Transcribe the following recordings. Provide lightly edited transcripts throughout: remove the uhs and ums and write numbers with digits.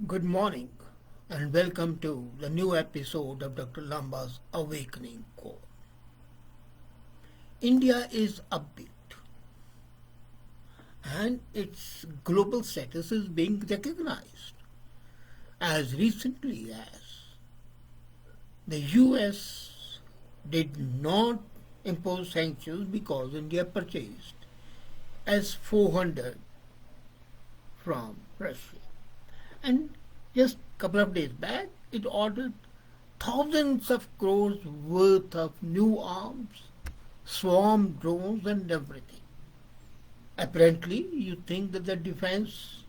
Good morning and welcome to the new episode of Dr. Lamba's Awakening Call. India is upbeat and its global status is being recognized as recently as the US did not impose sanctions because India purchased S-400 from Russia. And just a couple of days back, it ordered thousands of crores worth of new arms, swarm drones, and everything. Apparently, you think that the defense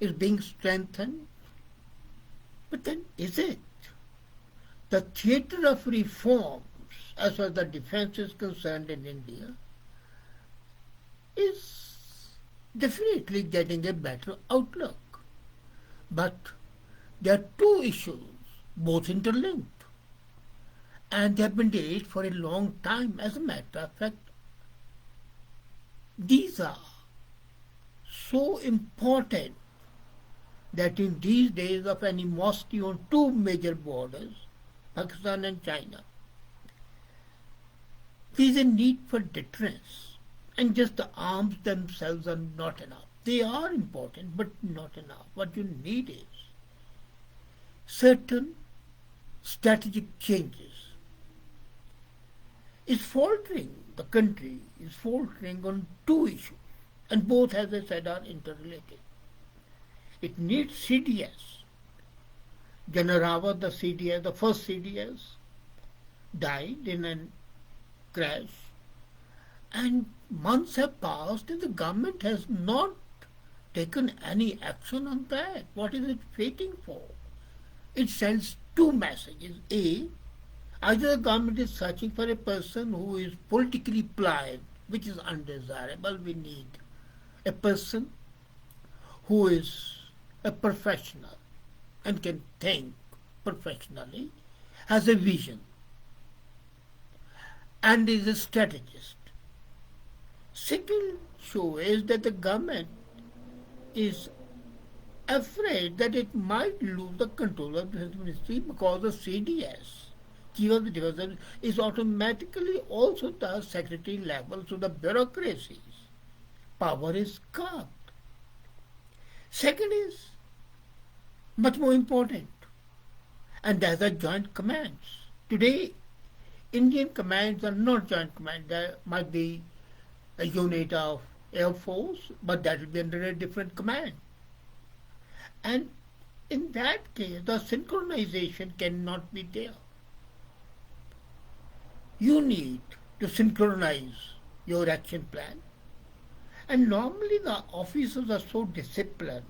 is being strengthened, but then is it? The theatre of reforms, as far as the defense is concerned in India, is definitely getting a better outlook. But there are two issues, both interlinked, and they have been raised for a long time. As a matter of fact, these are so important that in these days of animosity on two major borders, Pakistan and China, there is a need for deterrence. And just the arms themselves are not enough. They are important, but not enough. What you need is certain strategic changes. Is faltering, the country is faltering on two issues, and both, as I said, are interrelated. It needs CDS. Janarawa, the CDS, the first CDS, died in a crash, and months have passed and the government has not taken any action on that. What is it waiting for? It sends two messages. A, either the government is searching for a person who is politically pliant, which is undesirable. We need a person who is a professional and can think professionally, has a vision, and is a strategist. Second show is that the government is afraid that it might lose the control of the Defense Ministry because the CDS, Chief of the Defense Service, is automatically also the secretary level, so the bureaucracy's power is cut. Second is much more important, and that's the joint commands. Today, Indian commands are not joint commands. There might be a unit of Air Force, but that will be under a different command. And in that case, the synchronization cannot be there. You need to synchronize your action plan. And normally the officers are so disciplined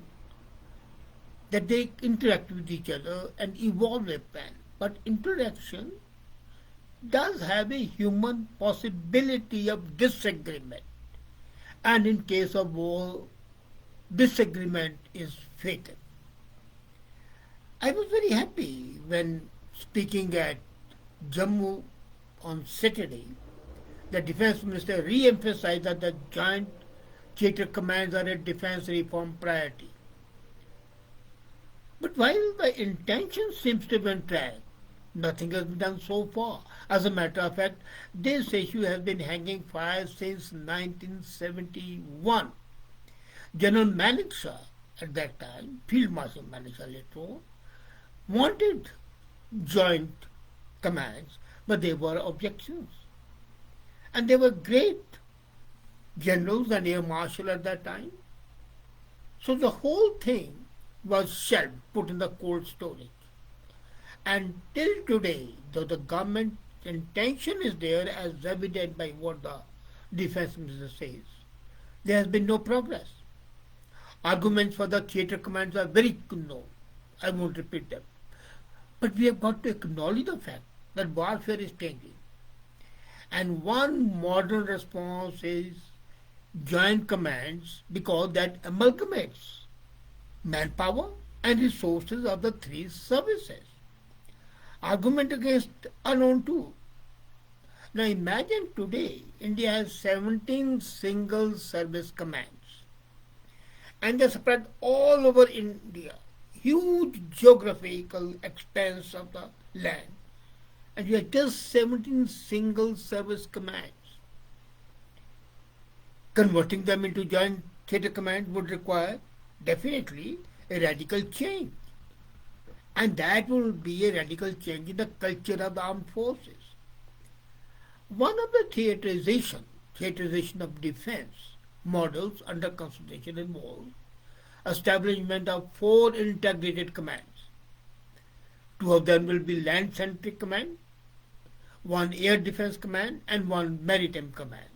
that they interact with each other and evolve a plan. But interaction does have a human possibility of disagreement. And in case of war, disagreement is fatal. I was very happy when speaking at Jammu on Saturday, the Defense Minister re-emphasized that the joint theatre commands are a defense reform priority. But while the intention seems to be on track, nothing has been done so far. As a matter of fact, this issue has been hanging fire since 1971. General Malik Shah, at that time, Field Marshal Malik Shah later on, wanted joint commands, but there were objections. And there were great generals and air marshal at that time. So the whole thing was shelved, put in the cold storage. And till today, though the government intention is there as evident by what the defense minister says, there has been no progress. Arguments for the theatre commands are very known. I won't repeat them. But we have got to acknowledge the fact that warfare is changing. And one modern response is joint commands because that amalgamates manpower and resources of the three services. Argument against unknown too. Now imagine today India has 17 single service commands and they're spread all over India. huge geographical expanse of the land, and you have just 17 single service commands. Converting them into joint theatre command would require definitely a radical change. And that will be a radical change in the culture of the armed forces. One of the theatrization of defense models under consideration involves establishment of 4 integrated commands. 2 of them will be land-centric command, 1 air defense command, and 1 maritime command.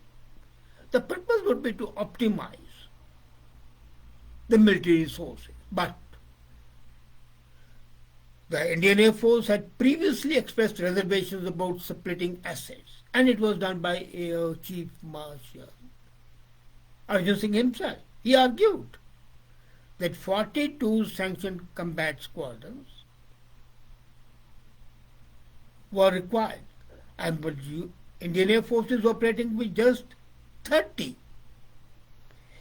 The purpose would be to optimize the military resources, but the Indian Air Force had previously expressed reservations about splitting assets, and it was done by Air Chief Marshal Arjun Singh himself. He argued that 42 sanctioned combat squadrons were required, and but Indian Air Force is operating with just 30.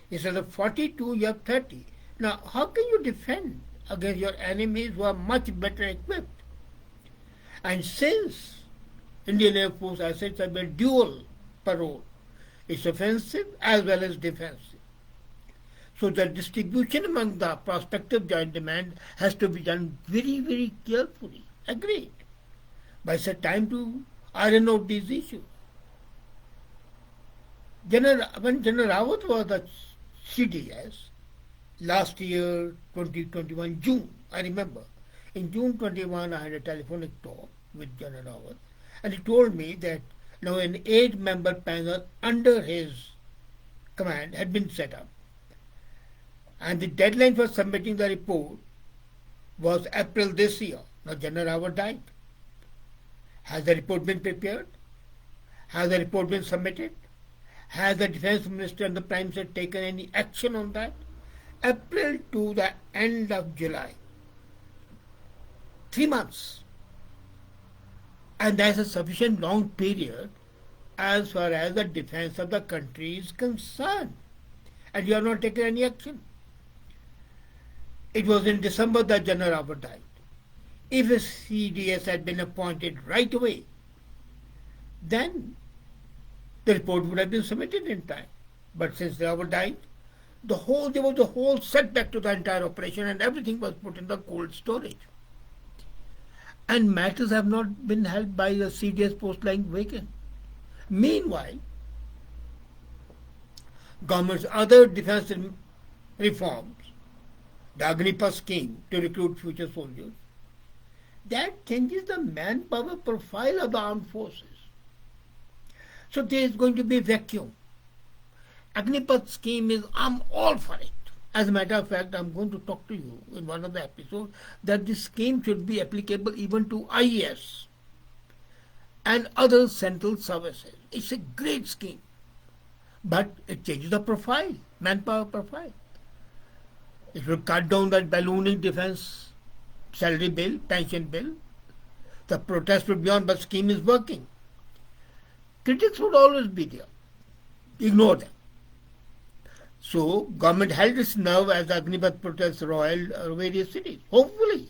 Instead of 42, you have 30. Now, how can you defend against your enemies who are much better equipped? And since Indian Air Force assets have a dual parole, it's offensive as well as defensive. So the distribution among the prospective joint demand has to be done very, very carefully. Agreed. But it's a time to iron out these issues. When General Rawat was the CDS, last year, 2021, June, I remember, in June 21, I had a telephonic talk with General Rawat, and he told me that now an 8-member panel under his command had been set up. And the deadline for submitting the report was April this year. Now General Rawat died. Has the report been prepared? Has the report been submitted? Has the Defence Minister and the Prime Minister taken any action on that? April to the end of July. 3 months. And that's a sufficient long period as far as the defense of the country is concerned. And you have not taken any action. It was in December that General Rawat died. If a CDS had been appointed right away, then the report would have been submitted in time. But since Rawat died, there was a whole setback to the entire operation, and everything was put in the cold storage. And matters have not been held by the CDS post lying vacant. Meanwhile, government's other defense reforms, the Agnipath scheme to recruit future soldiers, that changes the manpower profile of the armed forces. So there is going to be a vacuum. Agnipath scheme is, I'm all for it. As a matter of fact, I'm going to talk to you in one of the episodes that this scheme should be applicable even to IAS and other central services. It's a great scheme. But it changes the profile, manpower profile. It will cut down that ballooning defense salary bill, pension bill. The protest would be on, but scheme is working. Critics would always be there. Ignore them. So, government held its nerve as the Agnipath protests roiled various cities. Hopefully,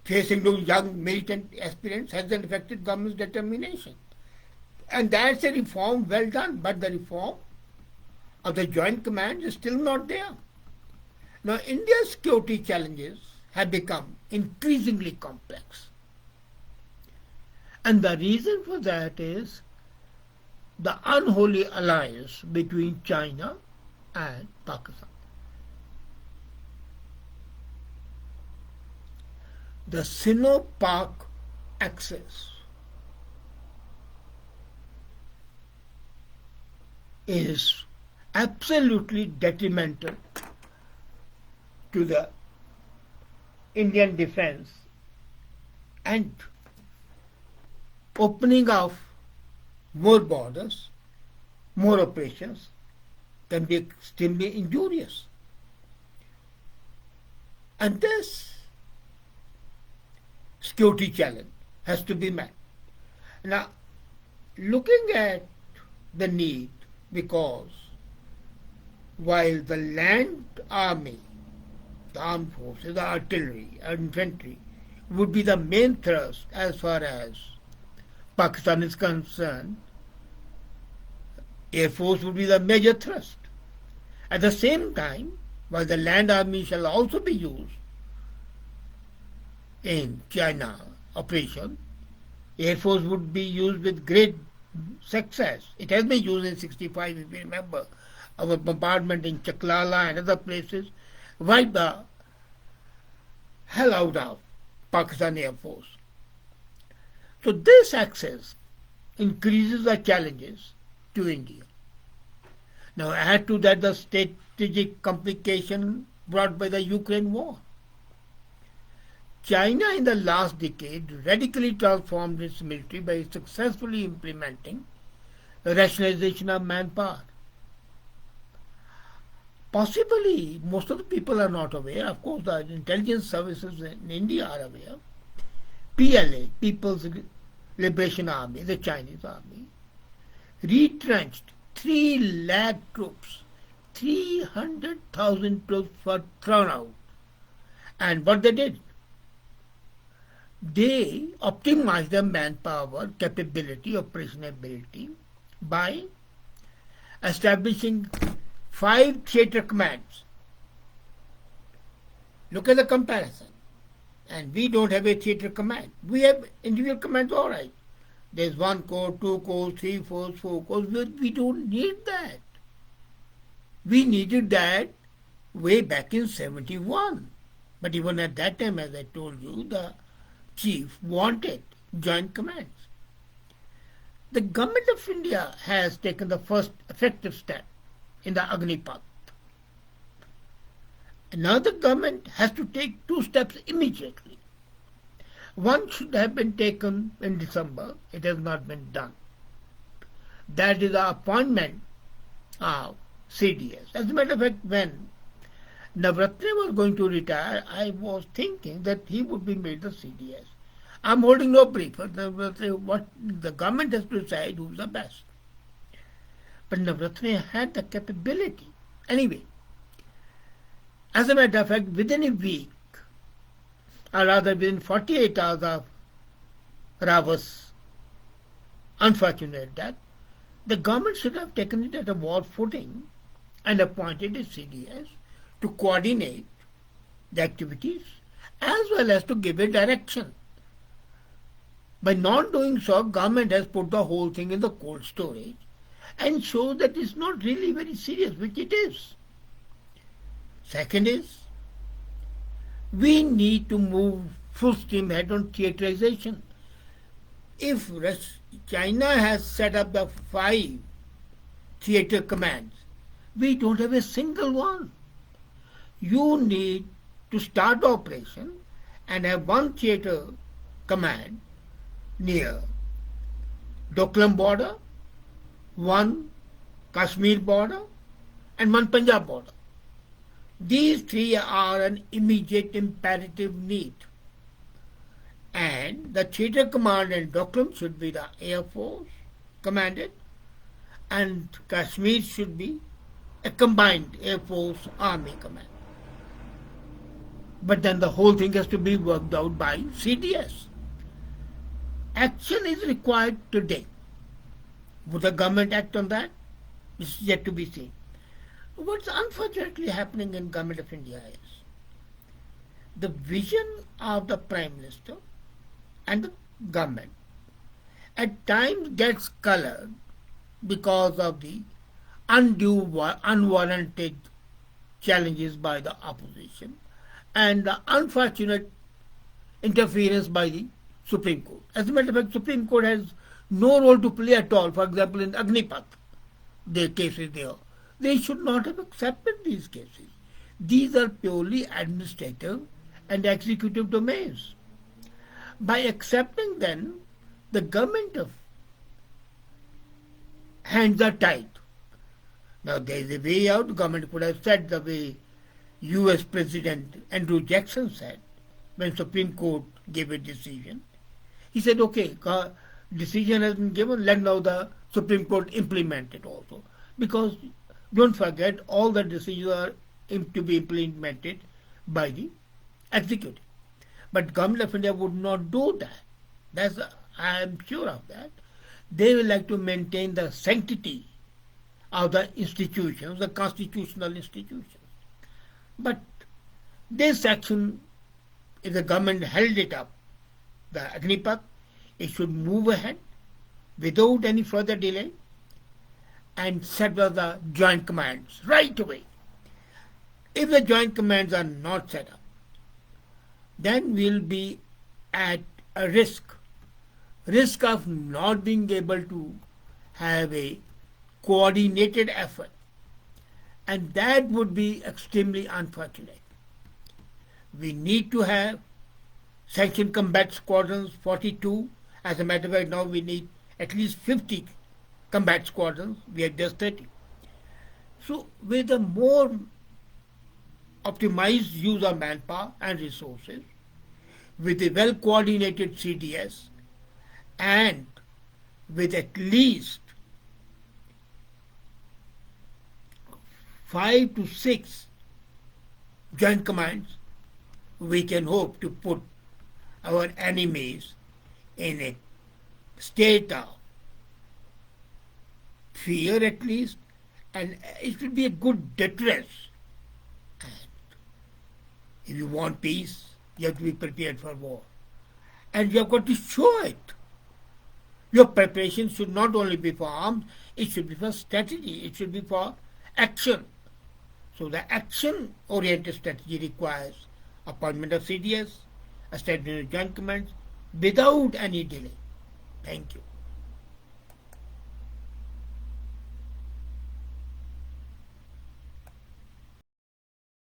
facing those young militant aspirants hasn't affected government's determination. And that's a reform well done, but the reform of the joint command is still not there. Now, India's security challenges have become increasingly complex. And the reason for that is the unholy alliance between China and Pakistan. The Sino-Pak axis is absolutely detrimental to the Indian defense, and opening of more borders, more operations can be extremely injurious. And this security challenge has to be met. Now, looking at the need, because while the land army the armed forces, the artillery, infantry, would be the main thrust as far as Pakistan is concerned. Air Force would be the major thrust. At the same time, while the land army shall also be used in China operation, Air Force would be used with great success. It has been used in 65, if you remember. Our bombardment in Chaklala and other places wiped the hell out of Pakistan Air Force. So this access increases the challenges to India. Now add to that the strategic complication brought by the Ukraine war. China in the last decade radically transformed its military by successfully implementing the rationalization of manpower. Possibly, most of the people are not aware. Of course, the intelligence services in India are aware. PLA, People's Liberation Army, the Chinese army, retrenched 3 lakh troops. 300,000 troops were thrown out. And what they did? They optimized the manpower capability, operationability by establishing 5 theatre commands. Look at the comparison. And we don't have a theatre command. We have individual commands, all right. There's 1 corps, 2 corps, 3 corps, 4 corps. We don't need that. We needed that way back in 71. But even at that time, as I told you, the chief wanted joint commands. The government of India has taken the first effective step in the Agnipath. Now the government has to take 2 steps immediately. One should have been taken in December. It has not been done. That is the appointment of CDS. As a matter of fact, when Navratna was going to retire, I was thinking that he would be made the CDS. I'm holding no brief. What the government has to decide who's the best. But Navratna had the capability. Anyway, as a matter of fact, within a week, or rather within 48 hours of Rawat's unfortunate death, the government should have taken it at a war footing and appointed a CDS to coordinate the activities as well as to give a direction. By not doing so, government has put the whole thing in the cold storage and shows that it's not really very serious, which it is. Second is, we need to move full steam ahead on theaterization. If China has set up the 5 theater commands, we don't have a single one. You need to start the operation and have 1 theater command near Doklam border, 1 Kashmir border, and 1 Punjab border. These 3 are an immediate imperative need. And the theater command in Doklam should be the Air Force commanded, and Kashmir should be a combined Air Force Army command. But then the whole thing has to be worked out by CDS. Action is required today. Would the government act on that? This is yet to be seen. What's unfortunately happening in Government of India is the vision of the Prime Minister and the government at times gets colored because of the unwarranted challenges by the opposition and the unfortunate interference by the Supreme Court. As a matter of fact, Supreme Court has no role to play at all. For example, in Agnipath, the cases there, they should not have accepted these cases. These are purely administrative and executive domains. By accepting them, the government of hands are tied. Now there is a way out. The government could have said the way US President Andrew Jackson said when Supreme Court gave a decision. He said, okay, decision has been given, let now the Supreme Court implement it also. Because don't forget, all the decisions are to be implemented by the executive. But Government of India would not do that. That's I am sure of that. They will like to maintain the sanctity of the institutions, the constitutional institutions. But this action, if the government held it up, the Agnipath, it should move ahead without any further delay and set up the joint commands right away. If the joint commands are not set up, then we'll be at a risk of not being able to have a coordinated effort, and that would be extremely unfortunate. We need to have sanctioned combat squadrons, 42. As a matter of fact, now we need at least 50 combat squadrons. We are just 30. So with a more optimized use of manpower and resources, with a well-coordinated CDS, and with at least 5 to 6 joint commands, we can hope to put our enemies in a state of fear at least, and it will be a good deterrence. And if you want peace, you have to be prepared for war. And you have got to show it. Your preparation should not only be for arms, it should be for strategy, it should be for action. So the action-oriented strategy requires appointment of CDS, establishment of joint commands without any delay. Thank you.